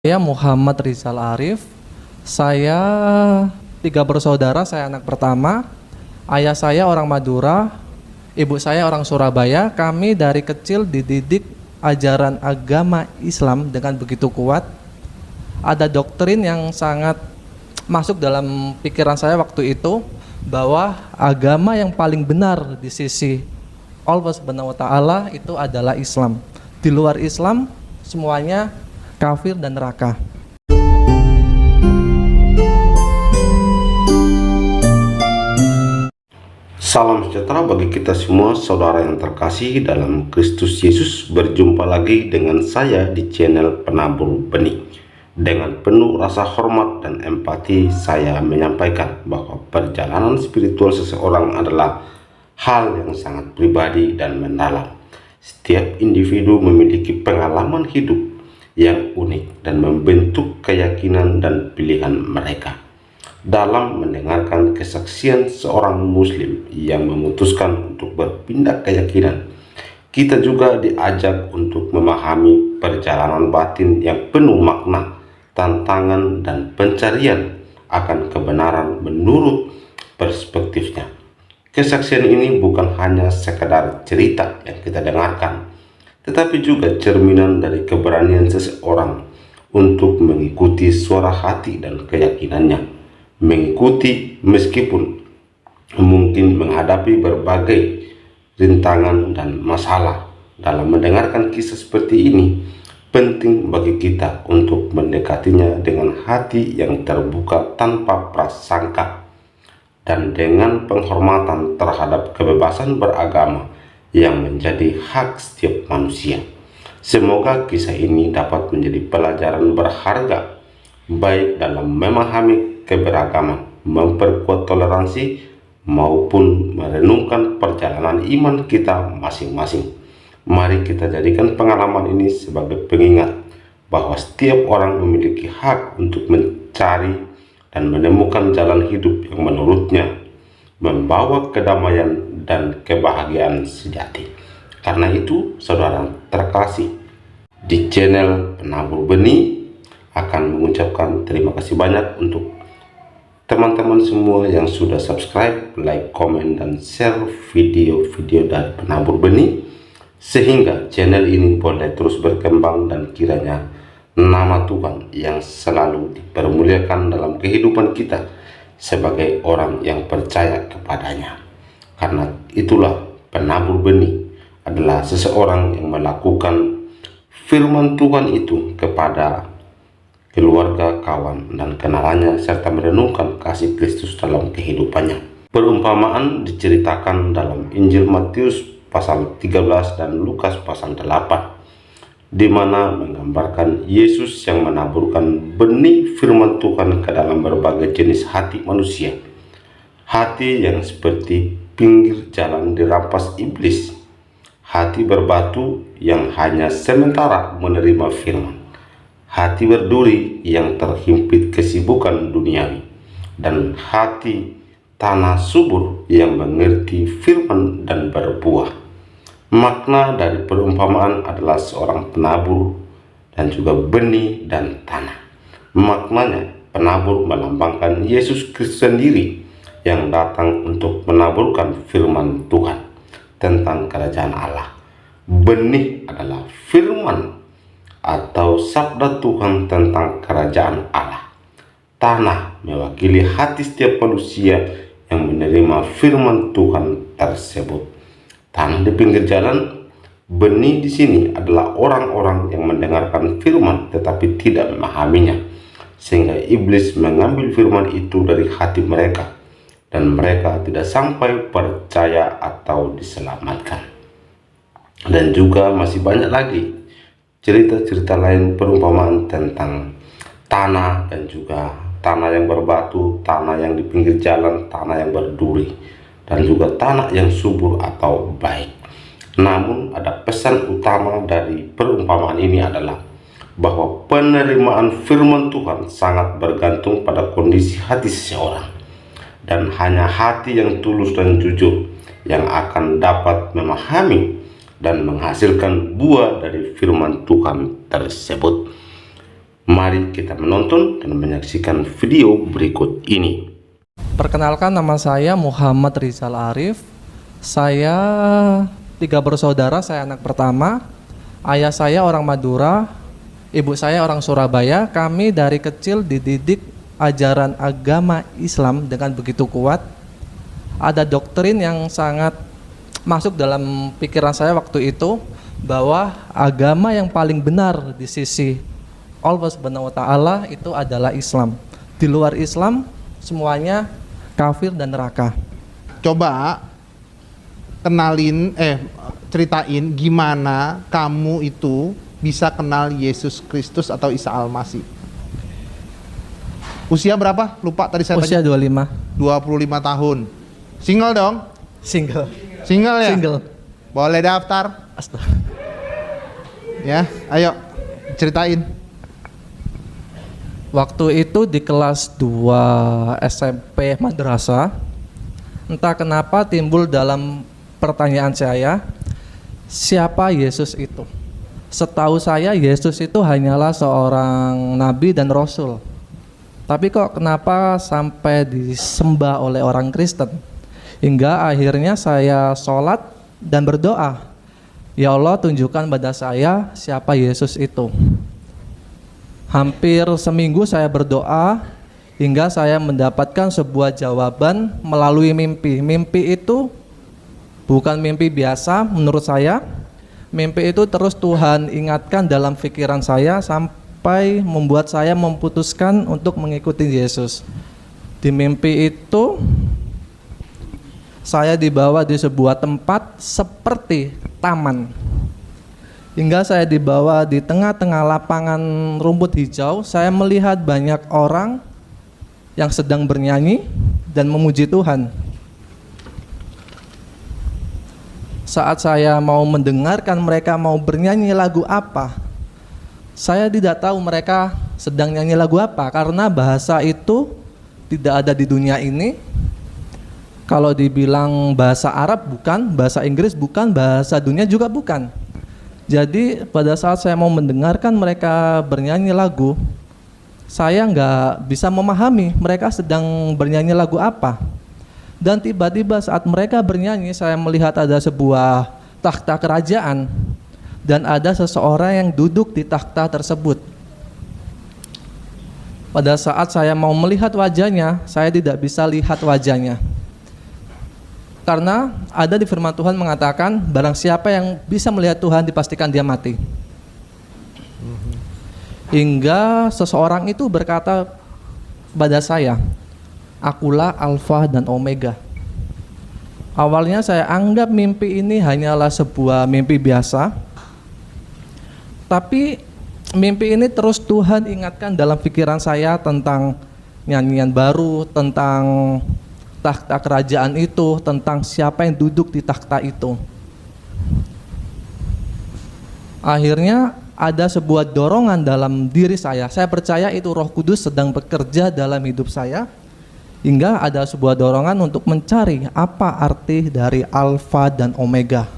Saya Muhammad Rizal Arif. Saya tiga bersaudara, saya anak pertama. Ayah saya orang Madura, ibu saya orang Surabaya. Kami dari kecil dididik ajaran agama Islam dengan begitu kuat. Ada doktrin yang sangat masuk dalam pikiran saya waktu itu, bahwa agama yang paling benar di sisi Allah Subhanahu wa taala itu adalah Islam. Di luar Islam semuanya kafir dan neraka. Salam sejahtera bagi kita semua, saudara yang terkasih dalam Kristus Yesus. Berjumpa lagi dengan saya di channel Penabur Benih. Dengan penuh rasa hormat dan empati, saya menyampaikan bahwa perjalanan spiritual seseorang adalah hal yang sangat pribadi dan mendalam. Setiap individu memiliki pengalaman hidup yang unik dan membentuk keyakinan dan pilihan mereka. Dalam mendengarkan kesaksian seorang muslim yang memutuskan untuk berpindah keyakinan, kita juga diajak untuk memahami perjalanan batin yang penuh makna, tantangan, dan pencarian akan kebenaran menurut perspektifnya. Kesaksian ini bukan hanya sekedar cerita yang kita dengarkan, tetapi juga cerminan dari keberanian seseorang untuk mengikuti suara hati dan keyakinannya. Mengikuti meskipun mungkin menghadapi berbagai rintangan dan masalah. Dalam mendengarkan kisah seperti ini, penting bagi kita untuk mendekatinya dengan hati yang terbuka tanpa prasangka dan dengan penghormatan terhadap kebebasan beragama yang menjadi hak setiap manusia. Semoga kisah ini dapat menjadi pelajaran berharga, baik dalam memahami keberagaman, memperkuat toleransi, maupun merenungkan perjalanan iman kita masing-masing. Mari kita jadikan pengalaman ini sebagai pengingat bahwa setiap orang memiliki hak untuk mencari dan menemukan jalan hidup yang menurutnya membawa kedamaian dan kebahagiaan sejati. Karena itu, saudara terkasih, di channel Penabur Benih akan mengucapkan terima kasih banyak untuk teman-teman semua yang sudah subscribe, like, komen, dan share video-video dari Penabur Benih, sehingga channel ini boleh terus berkembang dan kiranya nama Tuhan yang selalu dipermuliakan dalam kehidupan kita sebagai orang yang percaya kepadanya. Karena itulah penabur benih adalah seseorang yang melakukan firman Tuhan itu kepada keluarga, kawan, dan kenalannya, serta merenungkan kasih Kristus dalam kehidupannya. Perumpamaan diceritakan dalam Injil Matius pasal 13 dan Lukas pasal 8, di mana menggambarkan Yesus yang menaburkan benih firman Tuhan ke dalam berbagai jenis hati manusia. Hati yang seperti pinggir jalan dirampas iblis, hati berbatu yang hanya sementara menerima firman, hati berduri yang terhimpit kesibukan duniawi, dan hati tanah subur yang mengerti firman dan berbuah. Makna dari perumpamaan adalah seorang penabur dan juga benih dan tanah. Maknanya, penabur melambangkan Yesus Kristus sendiri yang datang untuk menaburkan firman Tuhan tentang kerajaan Allah. Benih adalah firman atau sabda Tuhan tentang kerajaan Allah. Tanah mewakili hati setiap manusia yang menerima firman Tuhan tersebut. Tanah di pinggir jalan, benih di sini adalah orang-orang yang mendengarkan firman tetapi tidak memahaminya, sehingga iblis mengambil firman itu dari hati mereka dan mereka tidak sampai percaya atau diselamatkan. Dan juga masih banyak lagi cerita-cerita lain perumpamaan tentang tanah dan juga tanah yang berbatu, tanah yang di pinggir jalan, tanah yang berduri, dan juga tanah yang subur atau baik. Namun ada pesan utama dari perumpamaan ini adalah bahwa penerimaan firman Tuhan sangat bergantung pada kondisi hati seseorang, dan hanya hati yang tulus dan jujur yang akan dapat memahami dan menghasilkan buah dari firman Tuhan tersebut. Mari kita menonton dan menyaksikan video berikut ini. Perkenalkan, nama saya Muhammad Rizal Arif. Saya 3 bersaudara, saya anak pertama. Ayah saya orang Madura, ibu saya orang Surabaya. Kami dari kecil dididik ajaran agama Islam dengan begitu kuat. Ada doktrin yang sangat masuk dalam pikiran saya waktu itu, bahwa agama yang paling benar di sisi Allah Subhanahu wa Ta'ala itu adalah Islam. Di luar Islam semuanya kafir dan neraka. Coba ceritain gimana kamu itu bisa kenal Yesus Kristus atau Isa Al-Masih. Usia berapa? Lupa tadi saya Usia tanya. 25. 25 tahun. Single dong? Single. Single ya? Single. Boleh daftar? Astaga. Ya, ayo ceritain. Waktu itu di kelas 2 SMP madrasah, entah kenapa timbul dalam pertanyaan saya, siapa Yesus itu? Setahu saya Yesus itu hanyalah seorang nabi dan rasul. Tapi kok kenapa sampai disembah oleh orang Kristen? Hingga akhirnya saya sholat dan berdoa, ya Allah, tunjukkan pada saya siapa Yesus itu. Hampir seminggu saya berdoa hingga saya mendapatkan sebuah jawaban melalui mimpi. Mimpi itu bukan mimpi biasa menurut saya. Mimpi itu terus Tuhan ingatkan dalam pikiran saya sampai membuat saya memutuskan untuk mengikuti Yesus. Di mimpi itu saya dibawa di sebuah tempat seperti taman. Hingga saya dibawa di tengah-tengah lapangan rumput hijau, saya melihat banyak orang yang sedang bernyanyi dan memuji Tuhan. Saat saya mau mendengarkan mereka mau bernyanyi lagu apa, saya tidak tahu mereka sedang nyanyi lagu apa, karena bahasa itu tidak ada di dunia ini. Kalau dibilang bahasa Arab bukan, bahasa Inggris bukan, bahasa dunia juga bukan. Jadi pada saat saya mau mendengarkan mereka bernyanyi lagu, saya nggak bisa memahami mereka sedang bernyanyi lagu apa. Dan tiba-tiba saat mereka bernyanyi, saya melihat ada sebuah takhta kerajaan dan ada seseorang yang duduk di takhta tersebut. Pada saat saya mau melihat wajahnya, saya tidak bisa lihat wajahnya. Karena ada di firman Tuhan mengatakan, barang siapa yang bisa melihat Tuhan dipastikan dia mati. Hingga seseorang itu berkata pada saya, akulah Alfa dan Omega. Awalnya saya anggap mimpi ini hanyalah sebuah mimpi biasa. Tapi mimpi ini terus Tuhan ingatkan dalam pikiran saya tentang nyanyian baru, tentang takhta kerajaan itu, tentang siapa yang duduk di takhta itu. Akhirnya ada sebuah dorongan dalam diri saya. Saya percaya itu Roh Kudus sedang bekerja dalam hidup saya, hingga ada sebuah dorongan untuk mencari apa arti dari Alfa dan Omega.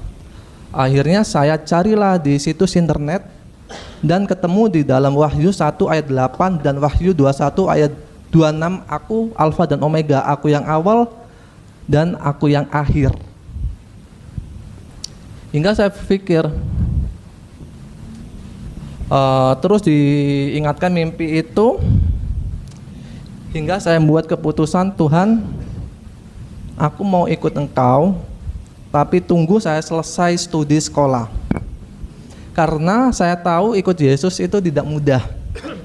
Akhirnya saya carilah di situs internet dan ketemu di dalam Wahyu 1 ayat 8 dan Wahyu 21 ayat 26, aku Alfa dan Omega, aku yang awal dan aku yang akhir. Hingga saya pikir, terus diingatkan mimpi itu, hingga saya membuat keputusan, Tuhan, aku mau ikut Engkau, tapi tunggu saya selesai studi sekolah. Karena saya tahu ikut Yesus itu tidak mudah.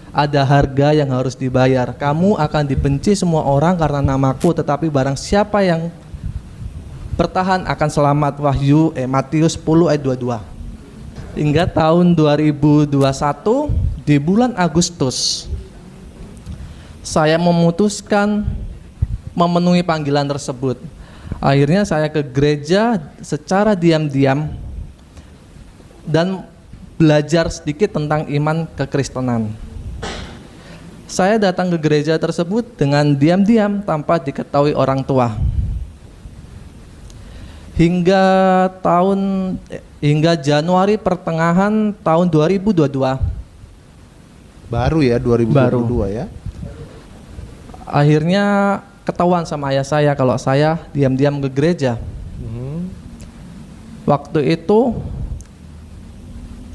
Ada harga yang harus dibayar. Kamu akan dibenci semua orang karena namaku, tetapi barang siapa yang bertahan akan selamat. Matius 10 ayat 22. Hingga tahun 2021 di bulan Agustus, saya memutuskan memenuhi panggilan tersebut. Akhirnya saya ke gereja secara diam-diam dan belajar sedikit tentang iman kekristenan. Saya datang ke gereja tersebut dengan diam-diam tanpa diketahui orang tua. Hingga Januari pertengahan tahun 2022, Baru ya 2022 ya. Akhirnya ketahuan sama ayah saya kalau saya diam-diam ke gereja. Waktu itu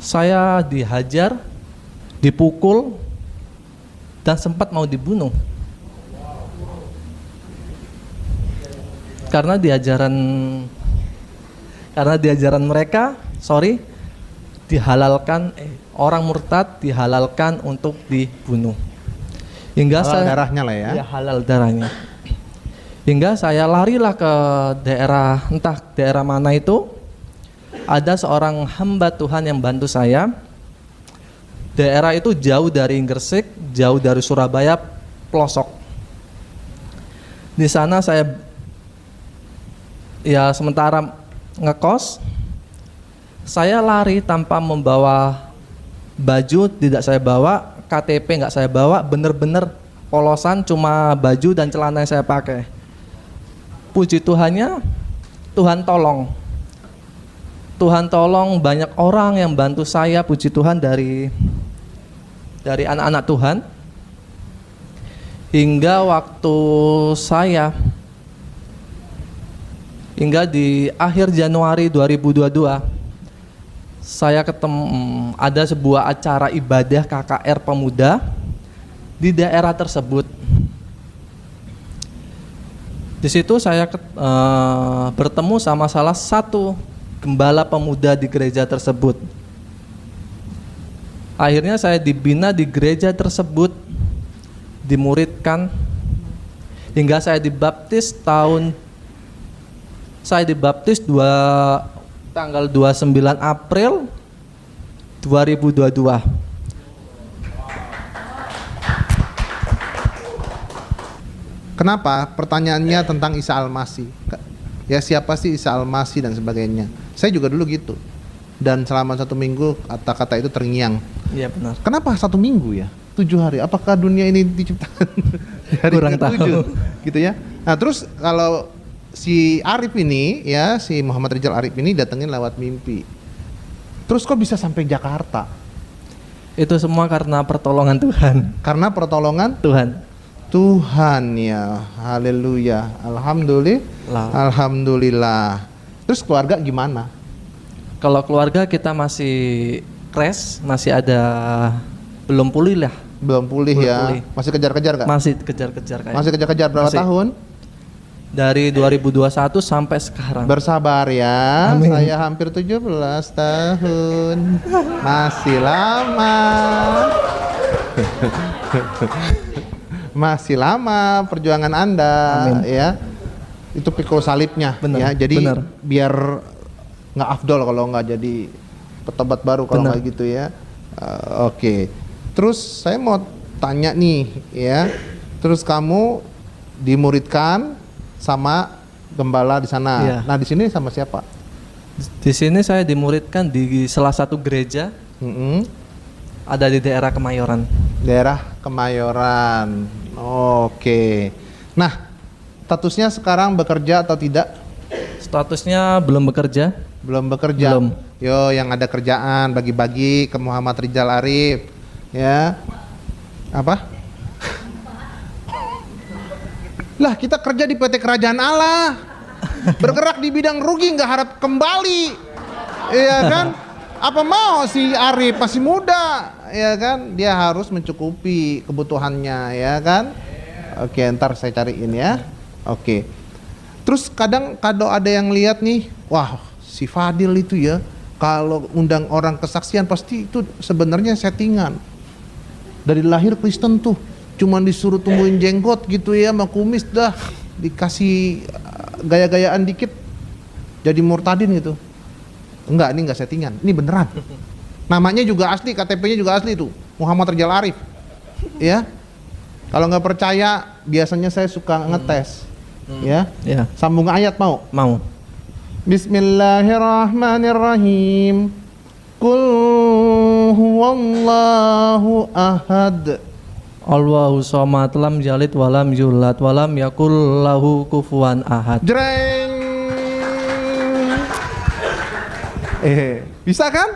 saya dihajar, dipukul, dan sempat mau dibunuh. Karena di ajaran mereka, dihalalkan orang murtad dihalalkan untuk dibunuh. Hingga Halal darahnya lah ya. Ya, halal darahnya. Hingga saya larilah ke daerah, entah daerah mana itu. Ada seorang hamba Tuhan yang bantu saya. Daerah itu jauh dari Gresik, jauh dari Surabaya, pelosok. Di sana saya ya sementara ngekos, saya lari tanpa membawa baju, tidak saya bawa, KTP nggak saya bawa, bener-bener polosan, cuma baju dan celana yang saya pakai. Puji Tuhannya, Tuhan tolong banyak orang yang bantu saya, puji Tuhan, dari anak-anak Tuhan. Hingga di akhir Januari 2022 saya ketemu ada sebuah acara ibadah KKR pemuda di daerah tersebut. Di situ saya bertemu sama salah satu gembala pemuda di gereja tersebut. Akhirnya saya dibina di gereja tersebut, dimuridkan, hingga saya dibaptis tanggal 29 April 2022. Kenapa? Pertanyaannya tentang Isa Al-Masih. Ya, siapa sih Isa Al-Masih dan sebagainya. Saya juga dulu gitu. Dan selama 1 minggu kata-kata itu terngiang. Iya benar. Kenapa 1 minggu ya? 7 hari. Apakah dunia ini diciptakan dari Kurang 7? tahu. Gitu ya. Nah, terus kalau si Arif ini ya, si Muhammad Rizal Arif ini datengin lewat mimpi. Terus kok bisa sampai Jakarta? Itu semua karena pertolongan Tuhan. Karena pertolongan Tuhan ya. Haleluya. Alhamdulillah. Terus keluarga gimana? Kalau keluarga kita masih crash, masih ada belum pulih lah. Belum pulih ya. Masih kejar-kejar nggak? Masih kejar-kejar kayak. Masih kejar-kejar berapa tahun? Dari 2021 sampai sekarang. Bersabar ya. Amin. Saya hampir 17 tahun. Masih lama. Masih lama perjuangan Anda. Amin. Ya. Itu pikul salibnya. Bener, ya. Jadi bener. biar nggak afdol kalau nggak jadi petobat baru kalau nggak gitu ya. Oke. Terus saya mau tanya nih ya. Terus kamu dimuridkan sama gembala di sana. Iya. Nah, di sini sama siapa? Di sini saya dimuridkan di salah satu gereja. Ada di daerah Kemayoran. Daerah Kemayoran. Oke. Nah, statusnya sekarang bekerja atau tidak? Statusnya belum bekerja. Belum bekerja. Belum. Yo, yang ada kerjaan bagi-bagi ke Muhammad Rizal Arif. Ya. Apa? Lah, kita kerja di PT Kerajaan Allah, bergerak di bidang rugi, nggak harap kembali, ya kan? Apa mau si Arif masih muda, ya kan? Dia harus mencukupi kebutuhannya, ya kan? Oke, ntar saya cariin ya. Oke. Terus kadang ada yang lihat nih, wah si Fadil itu ya, kalau undang orang kesaksian pasti itu sebenarnya settingan. Dari lahir Kristen tuh. Cuman disuruh tumbuhin jenggot gitu ya, sama kumis dah, dikasih gaya-gayaan dikit jadi murtadin gitu. Enggak, ini enggak settingan, ini beneran. Namanya juga asli, KTP-nya juga asli tuh, Muhammad Rizal Arif. Ya. Kalau nggak percaya, biasanya saya suka ngetes. Ya. Sambung ayat mau? Mau. Bismillahirrahmanirrahim. Qul huwallahu ahad. Allahu somad, lam yalid walam yulad walam yakul lahu kufuwan ahad. Jreng. Bisa kan?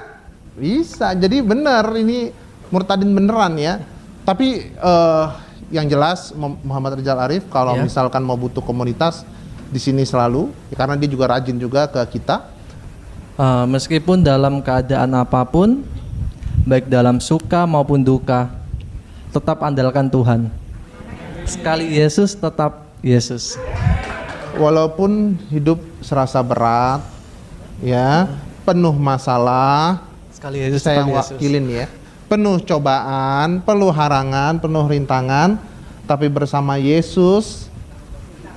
Bisa. Jadi benar ini murtadin beneran ya. Tapi yang jelas Muhammad Rizal Arif kalau Ya. misalkan mau butuh komunitas di sini selalu, karena dia juga rajin juga ke kita. Meskipun dalam keadaan apapun, baik dalam suka maupun duka, tetap andalkan Tuhan. Sekali Yesus, tetap Yesus. Walaupun hidup serasa berat, ya, penuh masalah, Sekali Yesus, saya yang tetap Yesus. wakilin ya, penuh cobaan, penuh harangan, penuh rintangan, tapi bersama Yesus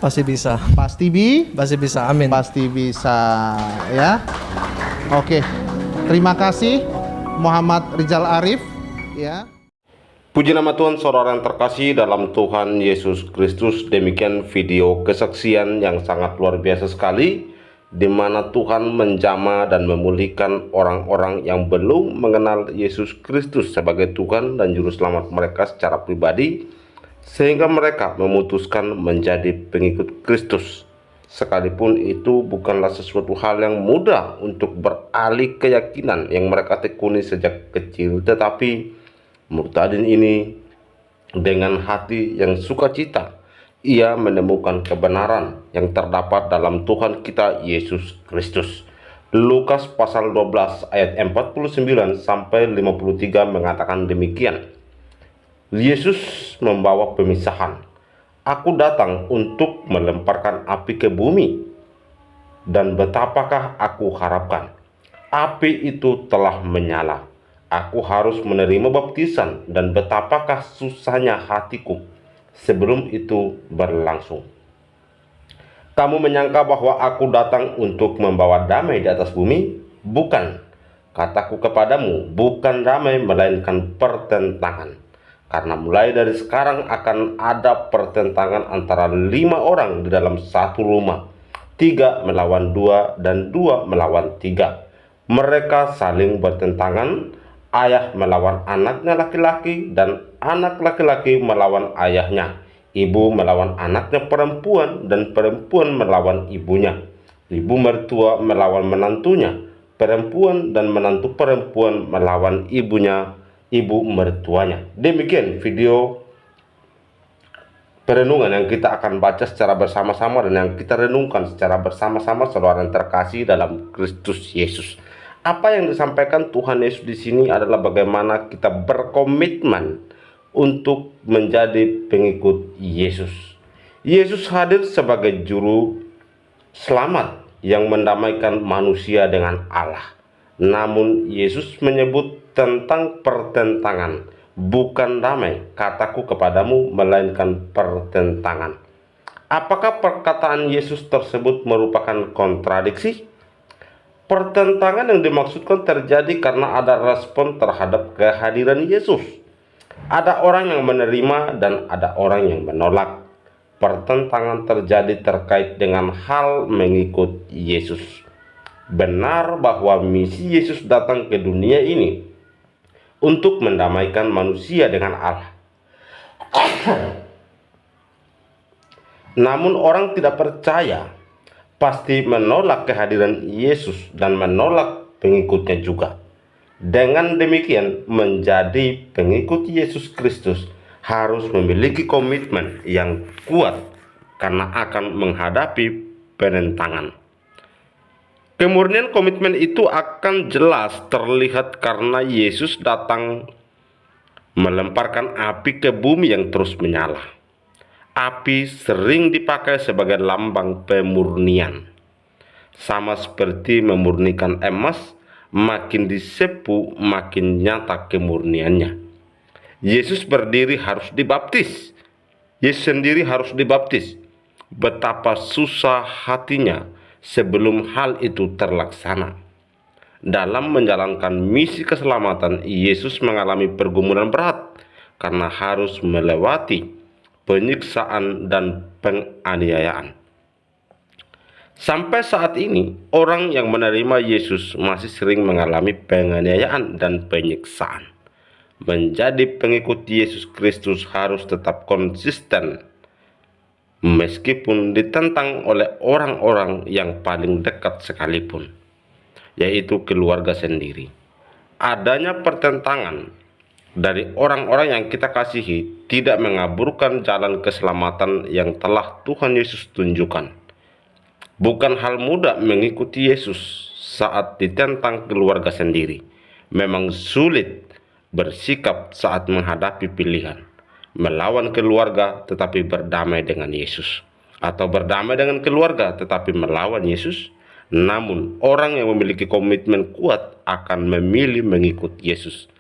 Pasti bisa. pasti Bisa. Amin. pasti bisa ya. Oke, terima kasih Muhammad Rizal Arif ya. Puji nama Tuhan, saudara yang terkasih dalam Tuhan Yesus Kristus. Demikian video kesaksian yang sangat luar biasa sekali, di mana Tuhan menjamah dan memulihkan orang-orang yang belum mengenal Yesus Kristus sebagai Tuhan dan Juru Selamat mereka secara pribadi, sehingga mereka memutuskan menjadi pengikut Kristus. Sekalipun itu bukanlah sesuatu hal yang mudah untuk beralih keyakinan yang mereka tekuni sejak kecil, tetapi murtadin ini dengan hati yang sukacita, ia menemukan kebenaran yang terdapat dalam Tuhan kita Yesus Kristus. Lukas pasal 12 ayat 49 sampai 53 mengatakan demikian. Yesus membawa pemisahan. Aku datang untuk melemparkan api ke bumi, dan betapakah aku harapkan api itu telah menyala. Aku harus menerima baptisan, dan betapakah susahnya hatiku sebelum itu berlangsung. Kamu menyangka bahwa aku datang untuk membawa damai di atas bumi? Bukan. Kataku kepadamu, bukan damai melainkan pertentangan. Karena mulai dari sekarang akan ada pertentangan antara 5 orang di dalam satu rumah. 3 melawan 2 dan 2 melawan 3. Mereka saling bertentangan. Ayah melawan anaknya laki-laki dan anak laki-laki melawan ayahnya. Ibu melawan anaknya perempuan dan perempuan melawan ibunya. Ibu mertua melawan menantunya. Perempuan dan menantu perempuan melawan ibunya, ibu mertuanya. Demikian video perenungan yang kita akan baca secara bersama-sama dan yang kita renungkan secara bersama-sama, saudara yang terkasih dalam Kristus Yesus. Apa yang disampaikan Tuhan Yesus di sini adalah bagaimana kita berkomitmen untuk menjadi pengikut Yesus. Yesus hadir sebagai juru selamat yang mendamaikan manusia dengan Allah. Namun Yesus menyebut tentang pertentangan, bukan damai. Kataku kepadamu melainkan pertentangan. Apakah perkataan Yesus tersebut merupakan kontradiksi? Pertentangan yang dimaksudkan terjadi karena ada respon terhadap kehadiran Yesus. Ada orang yang menerima dan ada orang yang menolak. Pertentangan terjadi terkait dengan hal mengikut Yesus. Benar bahwa misi Yesus datang ke dunia ini untuk mendamaikan manusia dengan Allah. Namun orang tidak percaya pasti menolak kehadiran Yesus dan menolak pengikutnya juga. Dengan demikian, menjadi pengikut Yesus Kristus harus memiliki komitmen yang kuat karena akan menghadapi penentangan. Kemurnian komitmen itu akan jelas terlihat karena Yesus datang melemparkan api ke bumi yang terus menyala. Api sering dipakai sebagai lambang pemurnian. Sama seperti memurnikan emas, makin disepu makin nyata kemurniannya. Yesus berdiri harus dibaptis. Yesus sendiri harus dibaptis. Betapa susah hatinya sebelum hal itu terlaksana. Dalam menjalankan misi keselamatan, Yesus mengalami pergumulan berat karena harus melewati penyiksaan dan penganiayaan. Sampai saat ini, orang yang menerima Yesus masih sering mengalami penganiayaan dan penyiksaan. Menjadi pengikut Yesus Kristus harus tetap konsisten, meskipun ditentang oleh orang-orang yang paling dekat sekalipun, yaitu keluarga sendiri. Adanya pertentangan dari orang-orang yang kita kasihi tidak mengaburkan jalan keselamatan yang telah Tuhan Yesus tunjukkan. Bukan hal mudah mengikuti Yesus saat ditentang keluarga sendiri. Memang sulit bersikap saat menghadapi pilihan melawan keluarga tetapi berdamai dengan Yesus, atau berdamai dengan keluarga tetapi melawan Yesus. Namun orang yang memiliki komitmen kuat akan memilih mengikut Yesus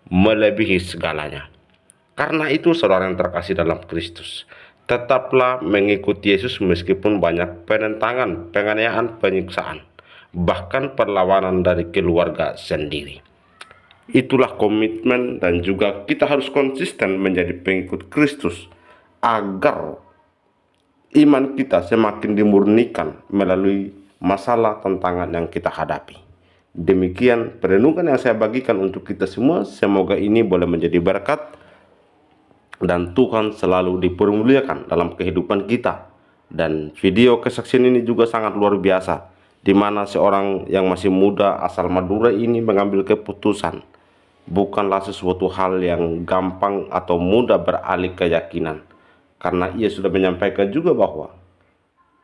melebihi segalanya. Karena itu saudara yang terkasih dalam Kristus, tetaplah mengikuti Yesus meskipun banyak penentangan, penganiayaan, penyiksaan, bahkan perlawanan dari keluarga sendiri. Itulah komitmen, dan juga kita harus konsisten menjadi pengikut Kristus agar iman kita semakin dimurnikan melalui masalah tantangan yang kita hadapi. Demikian perenungan yang saya bagikan untuk kita semua. Semoga ini boleh menjadi berkat dan Tuhan selalu dipermuliakan dalam kehidupan kita. Dan video kesaksian ini juga sangat luar biasa, di mana seorang yang masih muda asal Madura ini mengambil keputusan. Bukanlah sesuatu hal yang gampang atau mudah beralih keyakinan, karena ia sudah menyampaikan juga bahwa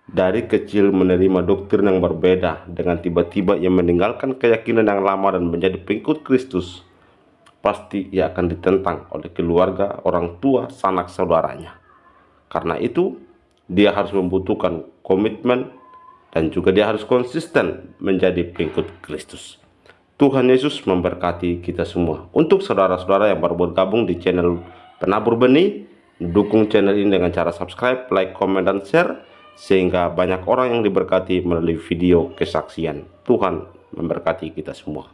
dari kecil menerima doktrin yang berbeda, dengan tiba-tiba ia meninggalkan keyakinan yang lama dan menjadi pengikut Kristus. Pasti ia akan ditentang oleh keluarga, orang tua, sanak saudaranya. Karena itu dia harus membutuhkan komitmen, dan juga dia harus konsisten menjadi pengikut Kristus. Tuhan Yesus memberkati kita semua. Untuk saudara-saudara yang baru bergabung di channel Penabur Benih, dukung channel ini dengan cara subscribe, like, komen, dan share, sehingga banyak orang yang diberkati melalui video kesaksian. Tuhan memberkati kita semua.